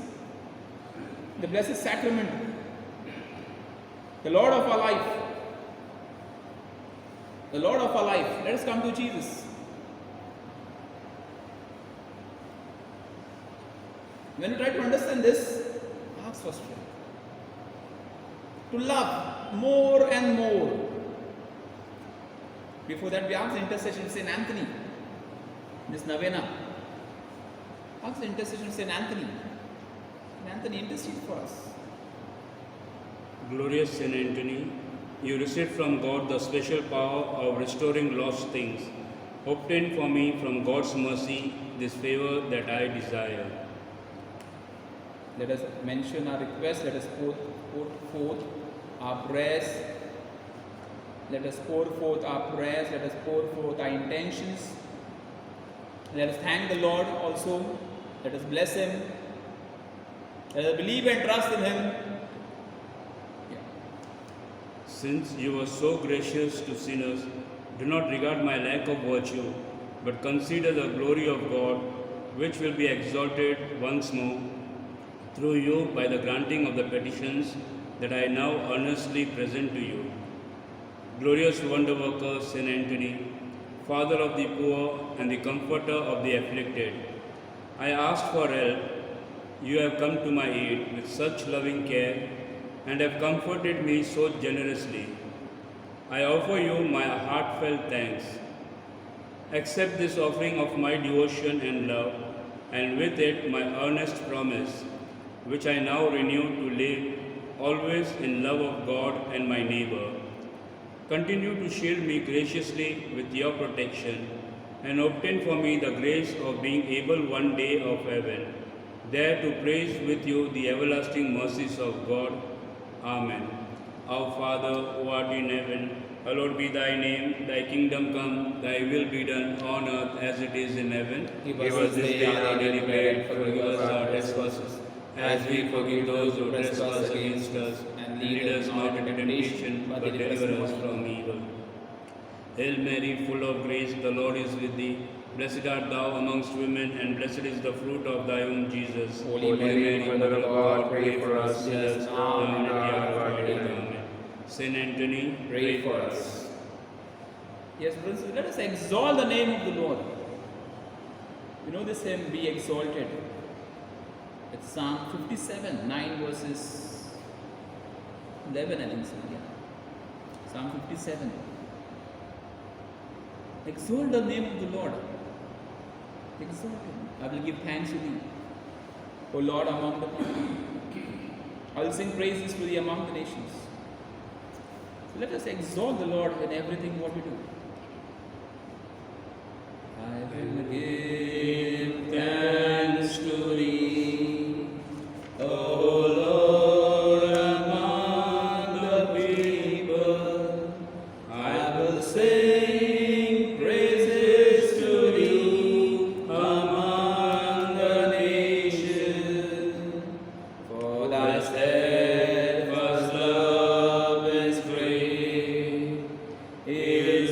the blessed sacrament, the Lord of our life. The Lord of our life. Let us come to Jesus. When you try to understand this, ask for strength. To love more and more. Before that, we ask the intercession of St. Anthony. This novena. Ask the intercession of St. Anthony. St. Anthony, intercede for us. Glorious Saint Anthony, you received from God the special power of restoring lost things. Obtain for me from God's mercy this favor that I desire. Let us mention our request. Let us put forth our prayers. Let us pour forth our prayers. Let us pour forth our intentions. Let us thank the Lord also. Let us bless Him. Let us believe and trust in Him. Since you were so gracious to sinners, do not regard my lack of virtue, but consider the glory of God, which will be exalted once more through you by the granting of the petitions that I now earnestly present to you. Glorious wonder worker, Saint Anthony, Father of the poor and the comforter of the afflicted, I asked for help. You have come to my aid with such loving care and have comforted me so generously. I offer you my heartfelt thanks. Accept this offering of my devotion and love, and with it my earnest promise, which I now renew to live always in love of God and my neighbor. Continue to shield me graciously with your protection, and obtain for me the grace of being able one day of heaven, there to praise with you the everlasting mercies of God. Amen. Our Father, who art in heaven, hallowed be thy name. Thy kingdom come, thy will be done on earth as it is in heaven. Give us this day our daily bread, forgive us our trespasses, as we forgive those who trespass against us. And lead us not into temptation, but deliver us from evil. Hail Mary, full of grace, the Lord is with thee. Blessed art thou amongst women, and blessed is the fruit of thy womb, Jesus. Holy Mary, Mother of God, pray for us sinners, now and at the hour of our death. Amen. Saint Anthony, Pray for us. Yes, brothers, let us exalt the name of the Lord. You know this hymn, Be Exalted. It's Psalm 57, 9 verses 11, I think so. Yeah. Psalm 57. Exalt the name of the Lord. Exalt Him. I will give thanks to Thee, O Lord, among the people. I will sing praises to Thee among the nations. So let us exalt the Lord in everything what we do. I will give thanks to Thee, O Lord, among the people. I will sing praises to Thee among the nations. For Thy steadfast love is great, His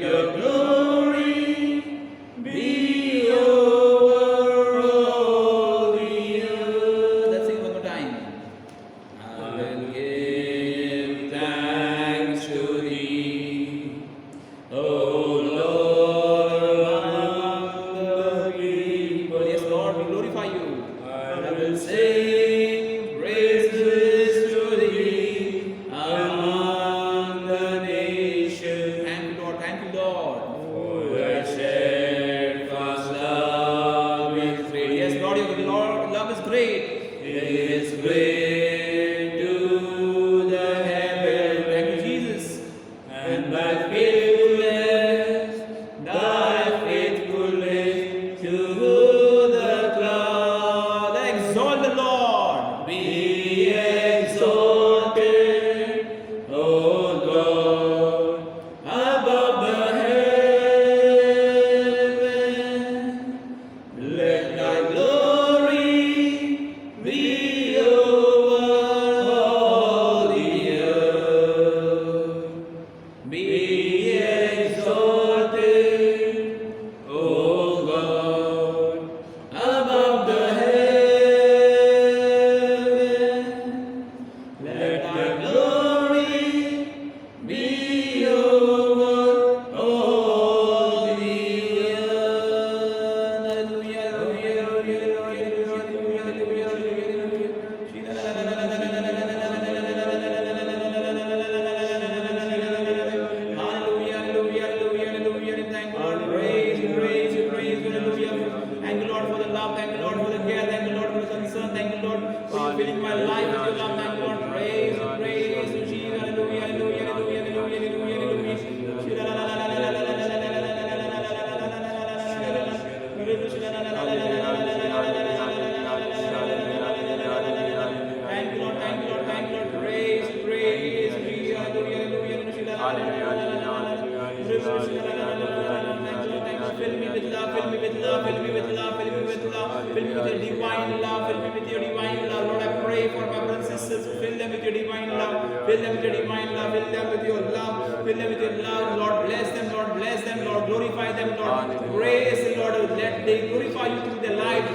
Your glory be over all the earth. Let's sing one more time. I will give thanks to Thee, O Lord, among the people. Yes, Lord, we glorify You. I will sing praises to Thee among the nations. Thank you, Lord. Thank you, Lord. For Thy steadfast love is great. Yes, Lord, Your love is great. It is great to the heaven. Thank you, Jesus. And Thy faithfulness to the cloud. Exalt the Lord. Be exalted, O God, above the heaven. Let Thy glory be over all the earth. Be exalted, O God, above the heaven. Let Thy glory be over all the earth. Hallelujah, hallelujah, hallelujah, hallelujah, hallelujah. Thank you, Lord. Praise you, hallelujah. Thank you, Lord, for the love. Thank you, Lord, for the care. Thank you, Lord, for the concern. Thank you, Lord, for you filling my life with your love. Thank you, Lord. Praise you, Jesus. Hallelujah, hallelujah, Thank you, Lord. Thank you, Lord. Thank you, Lord. Praise you, Jesus. Fill me with love, fill me with love, fill me with love, fill me with love, fill me with your divine love, fill me with your divine love. Lord, I pray for my brothers and sisters, fill them with your divine love, fill them with your divine love, fill them with your love, fill them with your love. Lord, bless them, Lord, bless them, Lord, glorify them, Lord, praise the Lord, let they glorify you through their life.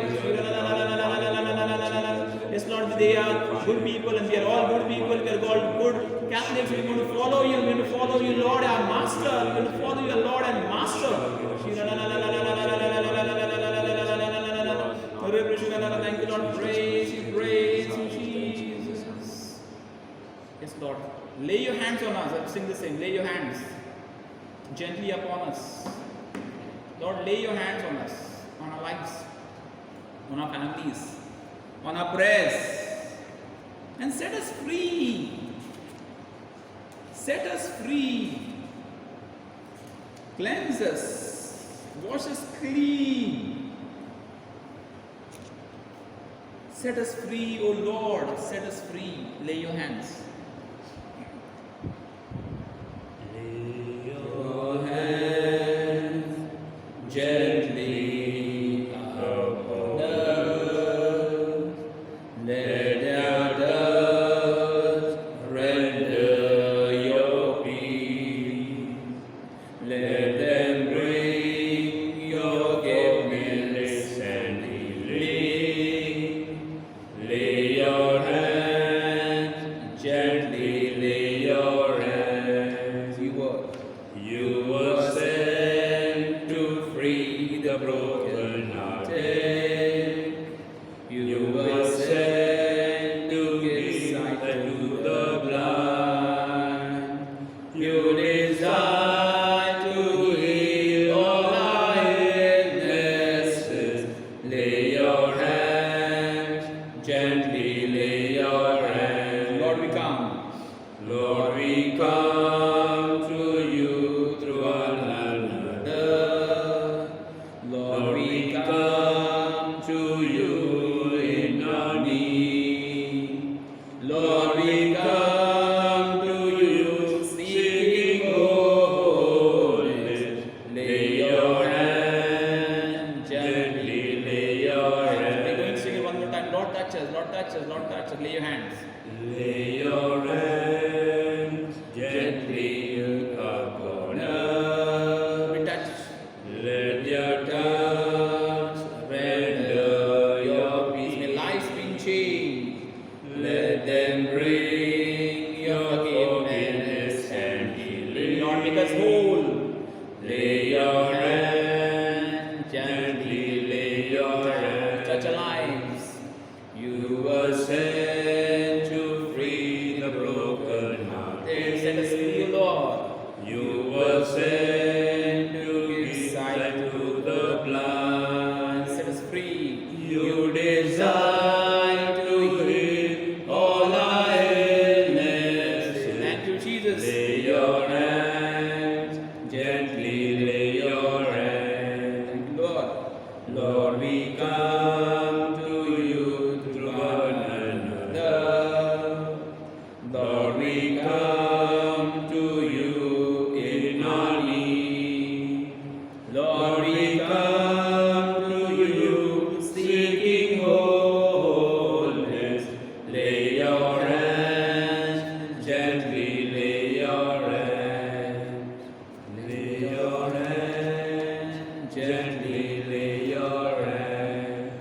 Yes, Lord, they are good people and we are all good people, we are all good Catholics, we are going to follow you, we are going to follow you, Lord, our Master, we are going to follow you, Lord and Master. Thank you, Lord, praise you, Jesus. Yes, Lord, lay your hands on us, let's sing the same, lay your hands gently upon us. Lord, lay your hands on us, on our lives, on our families, on our prayers, and set us free. Set us free. Cleanse us. Wash us clean. Set us free, O Lord. Set us free. Lay your hands. Lay your hands gently upon us. Let our dust render your peace. Let them bring your forgiveness and healing. Lay your hands gently, lay your hands. You were sent to free the brokenhearted. You were sent to give sight to the blind. You desire to heal all our illnesses. Lay your hands gently, lay your hands. Lord, we come. Lord, we come to you through one another. Lord, we come to you in our need. Lord, we come to you seeking holiness. Lay your hand gently, lay your hand. We're going to sing it one more time. Lord, touch us, Lord, touch us, Lord, touch us. Lay your hands. Lay your hands gently upon us. Gently lay your hand. Thank you, Lord. Lord, we come to you through one another. Lord, we come to you in our need. Lord, we come to you seeking wholeness. Lay your hands, gently lay your hands. Lay your hands, gently lay your hands.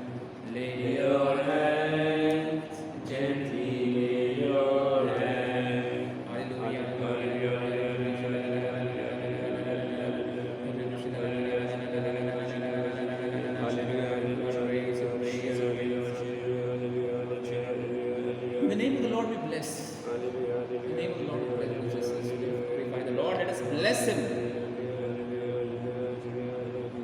Lay your hands, gently lay your hands. In the name of the Lord we bless. In the name of the Lord we bless. Jesus, we glorify the Lord. Let us bless Him.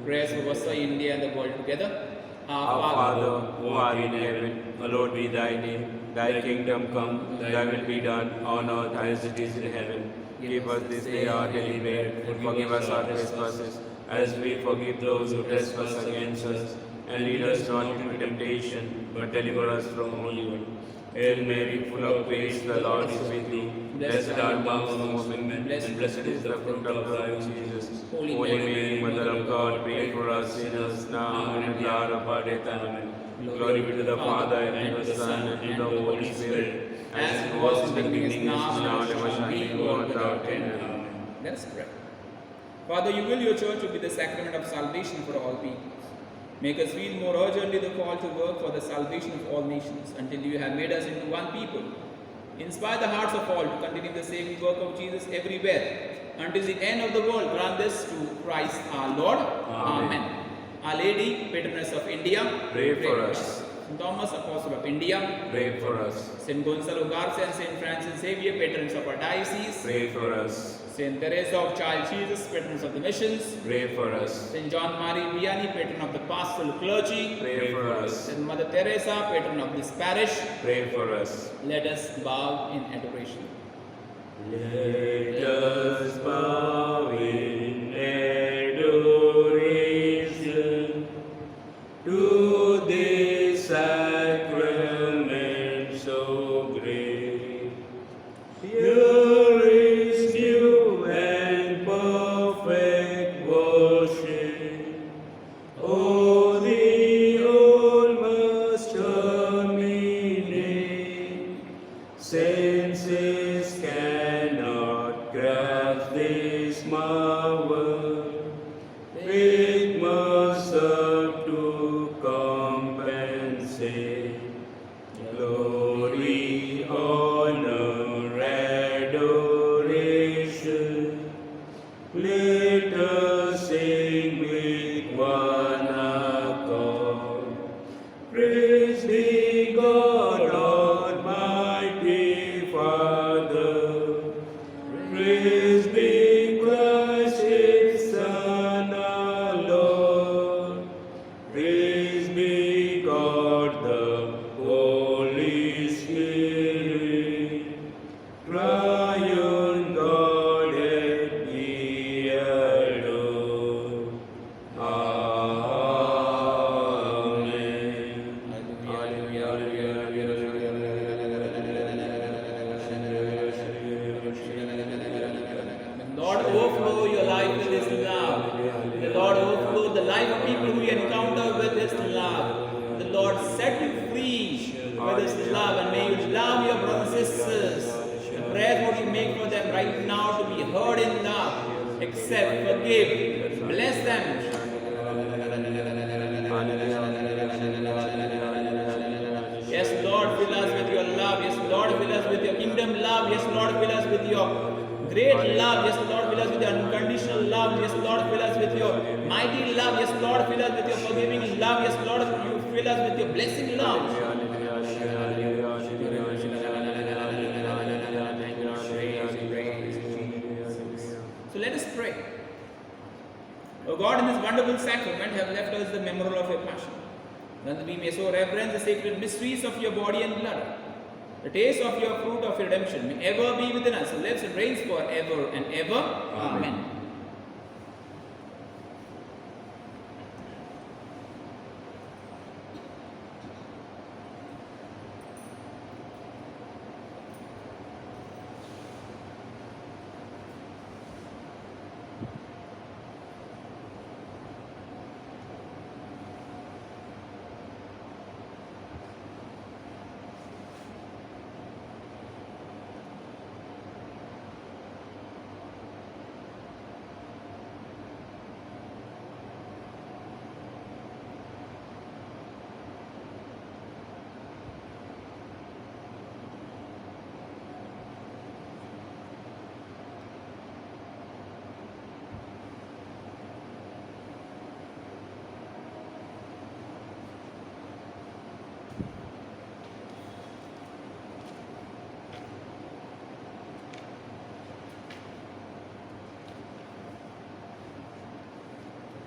Prayers for Vasa, India and the world together. Our Father, who art in heaven, hallowed be thy name. Thy kingdom come, thy will be done, on earth as it is in heaven. Give us this day our daily bread, and forgive us our trespasses, as we forgive those who trespass against us. And lead us not into temptation, but deliver us from evil. Hail Mary, full of grace, the Lord is with thee. Blessed art thou amongst women, and blessed is the fruit of thy womb, Jesus. Holy Mary, Mother of God, pray for us sinners, now and at the hour of our death. Amen. Glory be to the Father, and to the Son, and to the Holy Spirit, as it was in the beginning, is now, and ever shall be, world without end. Amen. Let us pray. Father, you will your church to be the sacrament of salvation for all people. Make us feel more urgently the call to work for the salvation of all nations, until you have made us into one people. Inspire the hearts of all to continue the saving work of Jesus everywhere, until the end of the world. Grant this to Christ our Lord. Amen. Our Lady, patroness of India, Pray for us. St. Thomas, apostle of India, Pray for us. St. Gonzalo Garcia and St. Francis Xavier, patrons of our diocese, Pray for us. St. Teresa of Child Jesus, patrons of the missions, Pray for us. St. John Marie Vianney, patron of the pastoral clergy, Pray for us. St. Mother Teresa, patron of this parish. Pray for us. Let us bow in adoration. Let us bow in adoration to this sacrament so great. Here is new and perfect worship. Oh, the old must terminate. Senses cannot grasp this marvel. Faith must serve to compensate. Glory, honor, adoration. Let us sing with one accord. Praise be God, Almighty Father. Praise be Christ, His Son, our Lord. Praise be God, the Holy Spirit. Triune God and be adored. Amen. May the Lord overflow your life with His love. May the Lord overflow the life of people who you encounter with His love. The Lord set you free with His love, and may you love your brothers and sisters. The prayers what you make for them right now to be heard in love. Accept, forgive, bless them. Yes, Lord, fill us with your love. Yes, Lord, fill us with your kingdom love. Yes, Lord, fill us with your great love. Yes, Lord, fill us with your unconditional love. Yes, Lord, fill us with your mighty love. Yes, Lord, fill us with your forgiving love. Yes, Lord, you fill us with your blessing love. So let us pray. O God, in this wonderful sacrament, have left us the memorial of your passion, that we may so reverence the sacred mysteries of your body and blood. The taste of your fruit of redemption may ever be within us, who lives and reigns forever and ever. Amen.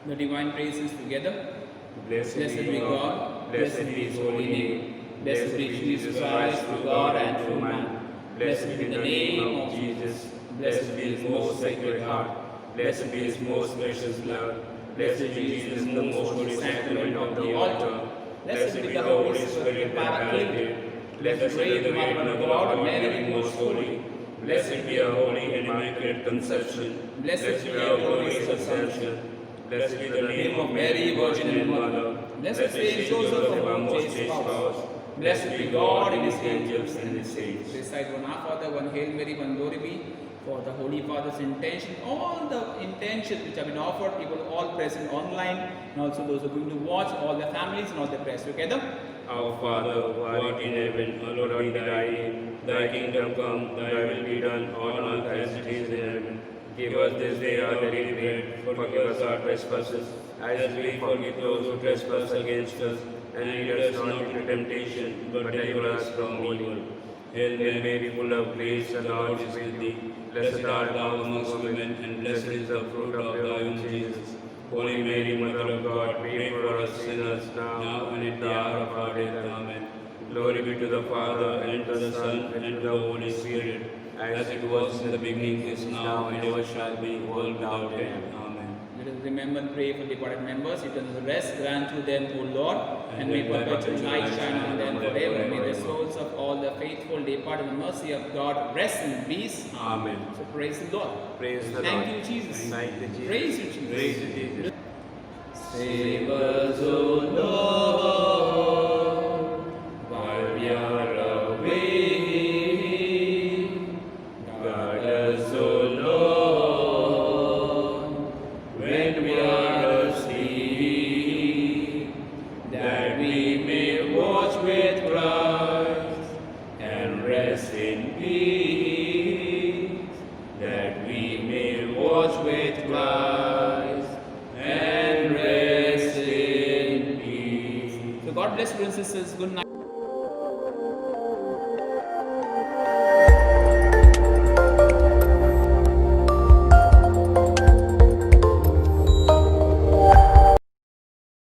The divine praises together. Blessed Blessed be God. blessed be His holy name. Blessed be Jesus Christ, true God and true man. Blessed be the name of Jesus. Blessed be His most sacred heart. Blessed be His most precious blood. Blessed be Jesus in the most holy sacrament of the altar. Blessed be the Holy Spirit Paraclete. Blessed be the Mother of God, Mary most holy. Blessed be a holy and immaculate conception. Blessed be a glorious assumption. Blessed be the name of Mary, Virgin and Mother. Blessed be Joseph of our most chaste spouse. Blessed be God and His angels and His saints. Recite one Our Father, one Hail Mary, one Glory be. For the Holy Father's intention, all the intentions which have been offered, people all present online, and also those who are going to watch, all their families and all their prayers together. Our Father, who art in heaven, hallowed be thy name. Thy kingdom come, thy will be done on earth as it is in heaven. Give us this day our daily bread. Forgive us our trespasses, as we forgive those who trespass against us. And lead us not into temptation, but deliver us from evil. Hail Mary, full of grace, the Lord is with thee. Blessed art thou amongst women, and blessed is the fruit of thy womb, Jesus. Holy Mary, Mother of God, pray for us sinners, now and at the hour of our death. Amen. Glory be to the Father, and to the Son, and to the Holy Spirit, as it was in the beginning, is now, and ever shall be, world without end. Amen. Let us remember and pray for departed members. Eternal rest grant to them, O Lord, and may perpetual light shine on them forever. May the souls of all the faithful depart in the mercy of God rest in peace. Amen. So praise the Lord. Praise the Thank Lord. you, Jesus. Thank you, Jesus. Praise you, Jesus. Praise you, Jesus. Save us, O Lord, while we are away. Guard us, O Lord, when we are asleep, that we may watch with Christ and rest in peace, that we may watch with Christ and rest in peace. So God bless you and sisters. Good night.